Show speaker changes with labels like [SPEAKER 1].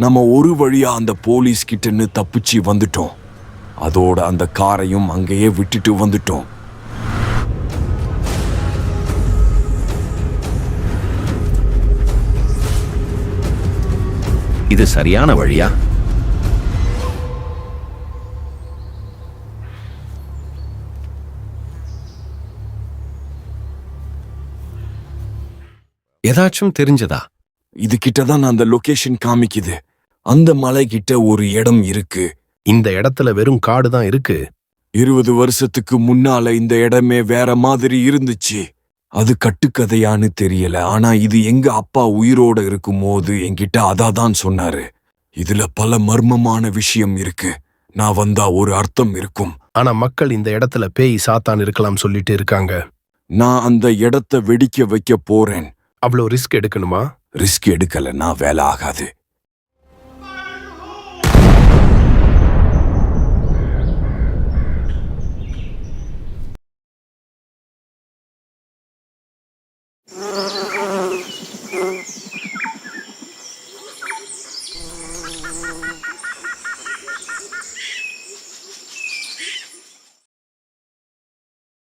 [SPEAKER 1] நம்ம ஒரு வழியா அந்த போலீஸ் கிட்டன்னு தப்பிச்சு வந்துட்டோம். அதோட அந்த காரையும் அங்கேயே விட்டுட்டு வந்துட்டோம்.
[SPEAKER 2] இது சரியான வழியா? ஏதாச்சும் தெரிஞ்சதா?
[SPEAKER 1] இது கிட்டதான் அந்த லொகேஷன் காமிக்குது. அந்த மலை கிட்ட ஒரு இடம் இருக்கு.
[SPEAKER 2] இந்த இடத்துல வெறும் காடு தான் இருக்கு.
[SPEAKER 1] 20 வருஷத்துக்கு முன்னால இந்த இடமே வேற மாதிரி இருந்துச்சு. அது கட்டுக்கதையான்னு தெரியல. ஆனா இது எங்க அப்பா உயிரோட இருக்கும்போது என்கிட்ட அதான் சொன்னாரு. இதுல பல மர்மமான விஷயம் இருக்கு. நான் வந்தா ஒரு அர்த்தம் இருக்கும்.
[SPEAKER 2] ஆனா மக்கள் இந்த இடத்துல பேய் சாத்தான் இருக்கலாம் சொல்லிட்டு இருக்காங்க.
[SPEAKER 1] நான் அந்த இடத்த வெடிக்க வைக்க போறேன்.
[SPEAKER 2] அவ்வளோ ரிஸ்க் எடுக்கணுமா?
[SPEAKER 1] ரிஸ்க் எடுக்கலன்னா வேலை ஆகாது.